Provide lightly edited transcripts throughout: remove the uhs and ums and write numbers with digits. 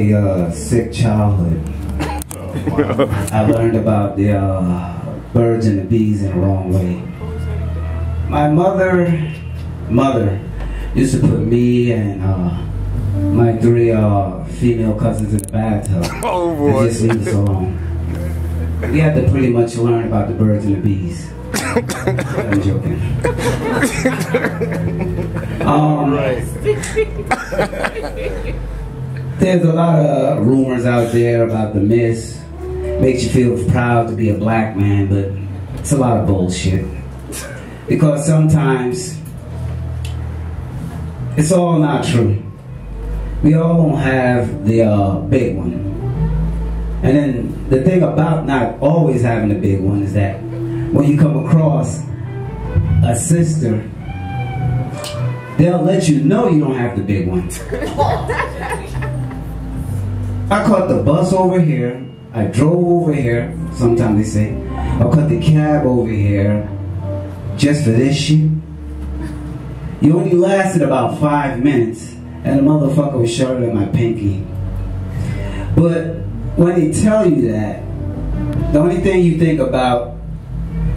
pretty sick childhood. I learned about the birds and the bees in the wrong way. My mother used to put me and my 3 female cousins in the bathtub. Oh boy. And just leave us alone. We had to pretty much learn about the birds and the bees. I'm joking. There's a lot of rumors out there about the Miss. Makes you feel proud to be a black man, but it's a lot of bullshit. Because sometimes it's all not true. We all don't have the big one. And then the thing about not always having the big one is that when you come across a sister, they'll let you know you don't have the big one. I caught the bus over here, I drove over here, sometimes they say, I caught the cab over here just for this shit. You only lasted about 5 minutes and the motherfucker was shorter than my pinky. But when they tell you that, the only thing you think about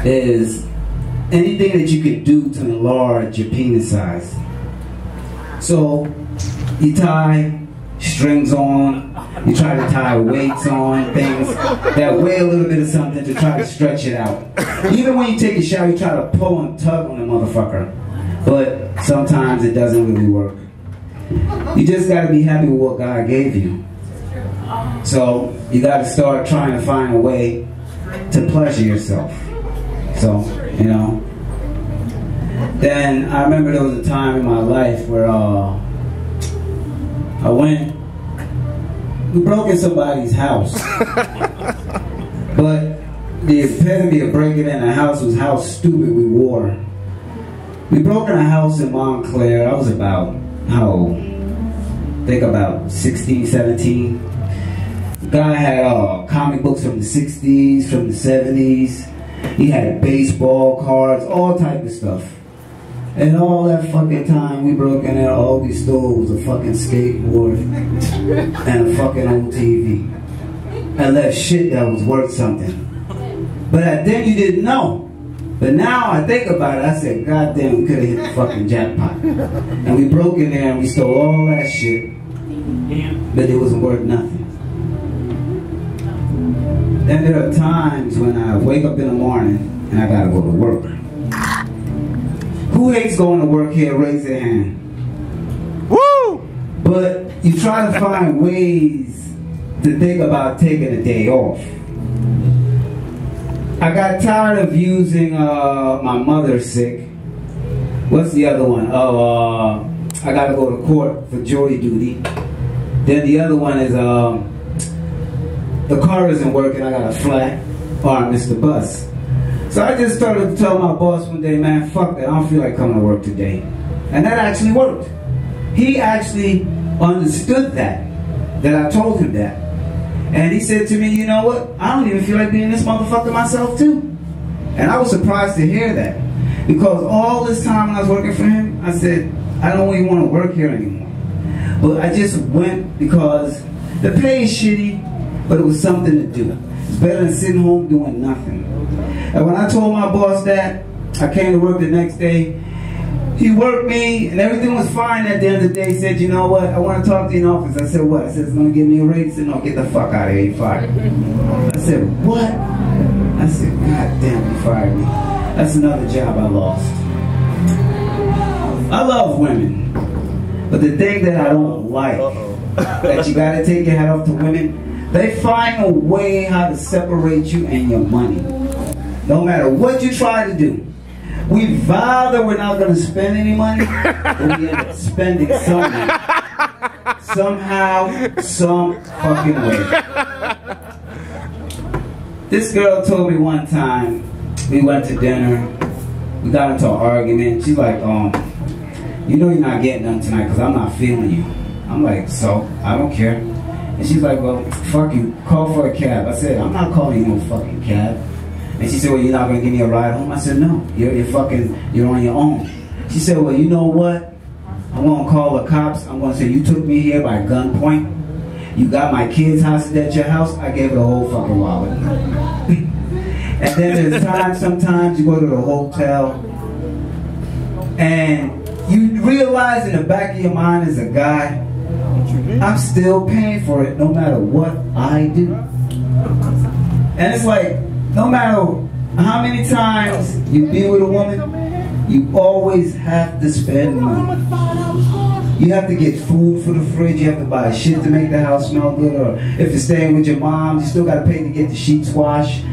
is anything that you could do to enlarge your penis size. So you tie strings on, you try to tie weights on, things that weigh a little bit of something to try to stretch it out. Even when you take a shower, you try to pull and tug on the motherfucker, but sometimes it doesn't really work. You just gotta be happy with what God gave you. So you gotta start trying to find a way to pleasure yourself. So, you know. Then I remember there was a time in my life where we broke in somebody's house. But the epitome of breaking in a house was how stupid we were. We broke in a house in Montclair. I was about, how old? I think about 16, 17. The guy had comic books from the 60s, from the 70s. He had baseball cards, all type of stuff. And all that fucking time we broke in there, all we stole was a fucking skateboard and a fucking old TV. And left shit that was worth something. But then you didn't know. But now I think about it, I said, God damn, we could have hit the fucking jackpot. And we broke in there and we stole all that shit. But it wasn't worth nothing. Then there are times when I wake up in the morning and I gotta go to work. Who hates going to work here? Raise their hand. Woo! But you try to find ways to think about taking a day off. I got tired of using my mother's sick. What's the other one? Oh, I gotta go to court for jury duty. Then the other one is the car isn't working, I got a flat, or I missed the bus. So I just started to tell my boss one day, man, fuck that, I don't feel like coming to work today. And that actually worked. He actually understood that I told him that. And he said to me, you know what, I don't even feel like being this motherfucker myself too. And I was surprised to hear that. Because all this time when I was working for him, I said, I don't even want to work here anymore. But I just went because the pay is shitty, but it was something to do. It's better than sitting home doing nothing. And when I told my boss that, I came to work the next day. He worked me, and everything was fine at the end of the day. He said, you know what, I want to talk to you in office. I said, what? I said, it's going to give me a raise. He said, no, get the fuck out of here, you fired. I said, what? I said, God damn, you fired me. That's another job I lost. I love women, but the thing that I don't like, that you got to take your hat off to women, they find a way how to separate you and your money. No matter what you try to do. We vow that we're not going to spend any money, but we end up spending some money. Somehow, some fucking way. This girl told me one time, we went to dinner, we got into an argument. She's like, you know you're not getting none tonight because I'm not feeling you. I'm like, so? I don't care. And she's like, well, fuck you, call for a cab. I said, I'm not calling you no fucking cab. And she said, well, you're not going to give me a ride home? I said, no, you're on your own. She said, well, you know what? I'm going to call the cops. I'm going to say, you took me here by gunpoint. You got my kids hostage at your house, I gave her the whole fucking wallet. And then there's times, sometimes you go to the hotel and you realize in the back of your mind as a guy, I'm still paying for it no matter what I do. And it's like, no matter how many times you be with a woman, you always have to spend money. You have to get food for the fridge, you have to buy shit to make the house smell good, or if you're staying with your mom, you still gotta pay to get the sheets washed.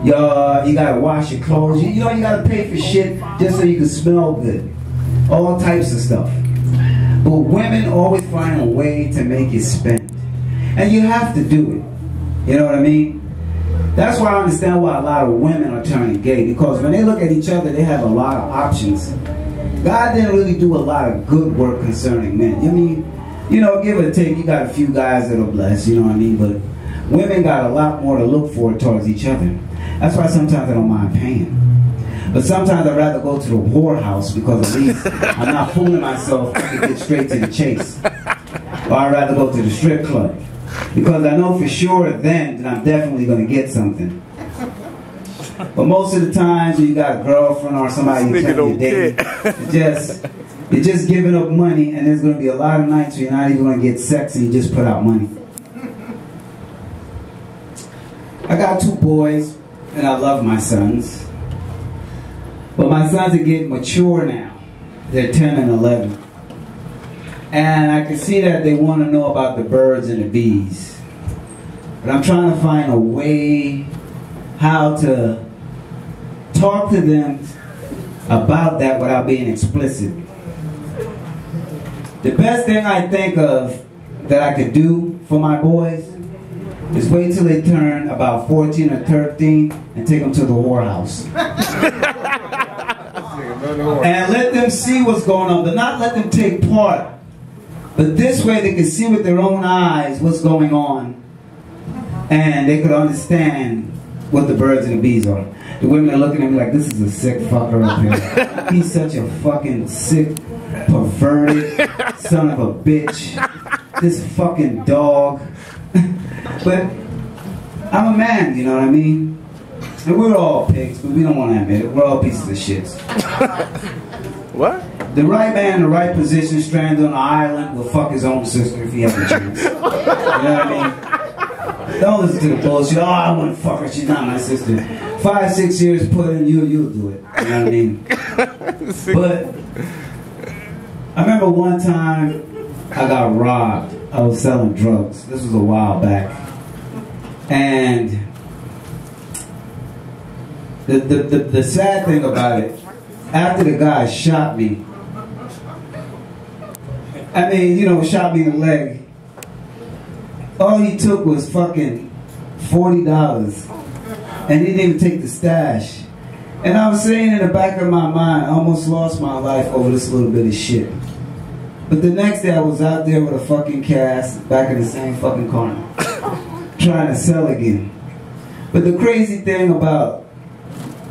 You gotta wash your clothes. You know, you gotta pay for shit just so you can smell good. All types of stuff. But women always find a way to make you spend. And you have to do it. You know what I mean? That's why I understand why a lot of women are turning gay. Because when they look at each other, they have a lot of options. God didn't really do a lot of good work concerning men. I mean, you know, give or take, you got a few guys that are blessed, you know what I mean? But women got a lot more to look for towards each other. That's why sometimes I don't mind paying. But sometimes I'd rather go to the whorehouse because at least I'm not fooling myself to get straight to the chase. Or I'd rather go to the strip club. Because I know for sure then that I'm definitely going to get something. But most of the times when you got a girlfriend or somebody you're dating, you're just giving up money, and there's going to be a lot of nights where you're not even going to get sex and you just put out money. I got 2 boys, and I love my sons. But my sons are getting mature now. They're 10 and 11. And I can see that they want to know about the birds and the bees. But I'm trying to find a way how to talk to them about that without being explicit. The best thing I think of that I could do for my boys is wait till they turn about 14 or 13 and take them to the whorehouse. And let them see what's going on, but not let them take part. But this way they can see with their own eyes what's going on, and they could understand what the birds and the bees are. The women are looking at me like, this is a sick fucker up here. He's such a fucking sick, perverted son of a bitch. This fucking dog. But I'm a man, you know what I mean? And we're all pigs, but we don't want to admit it. We're all pieces of shit. What? The right man in the right position, stranded on an island, will fuck his own sister if he has a chance. You know what I mean? Don't listen to the bullshit. Oh, I want to fuck her. She's not my sister. 5, 6 years put in, you'll do it. You know what I mean? But I remember one time I got robbed. I was selling drugs. This was a while back. And the sad thing about it, after the guy shot me, I mean, you know, shot me in the leg, all he took was fucking $40. And he didn't even take the stash. And I was saying in the back of my mind, I almost lost my life over this little bit of shit. But the next day I was out there with a fucking cast, back in the same fucking corner, trying to sell again. But the crazy thing about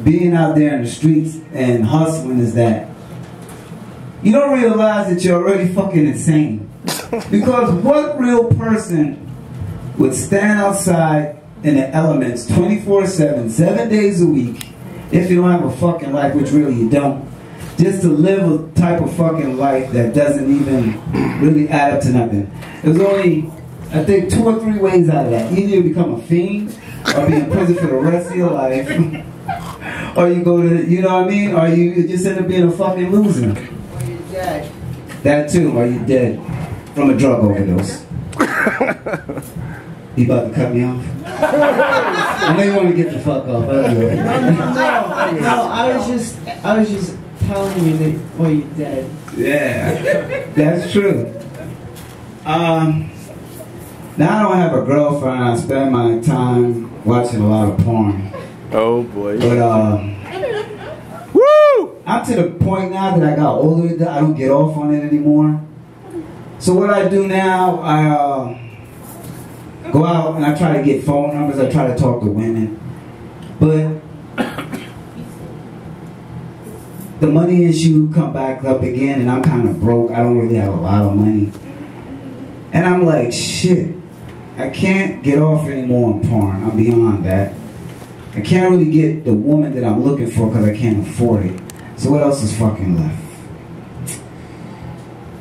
being out there in the streets and hustling is that you don't realize that you're already fucking insane. Because what real person would stand outside in the elements 24/7, 7 days a week, if you don't have a fucking life, which really you don't, just to live a type of fucking life that doesn't even really add up to nothing? There's only, I think, 2 or 3 ways out of that. Either you become a fiend, or be in prison for the rest of your life, or you go to, you know what I mean, or you just end up being a fucking loser. Or you're dead. That too, or you're dead from a drug overdose. You about to cut me off? I know you want to get the fuck off. No, I was just telling you that, well, you're dead. Yeah, that's true. Now I don't have a girlfriend. I spend my time watching a lot of porn. Oh boy. But woo! I'm to the point now that I got older that I don't get off on it anymore. So what I do now, I go out and I try to get phone numbers. I try to talk to women, but the money issue come back up again, and I'm kind of broke. I don't really have a lot of money, and I'm like, shit. I can't get off anymore on porn. I'm beyond that. I can't really get the woman that I'm looking for because I can't afford it. So what else is fucking left?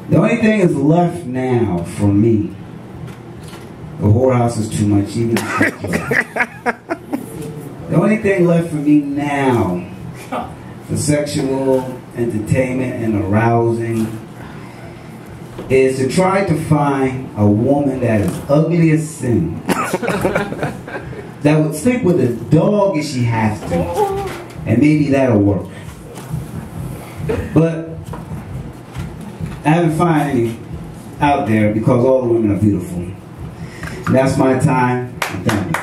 The only thing is left now for me. The whorehouse is too much, even the only thing left for me now for sexual entertainment and arousing is to try to find a woman that is ugly as sin. That would sleep with a dog if she has to. And maybe that'll work. But I haven't found any out there because all the women are beautiful. And that's my time. And thank you.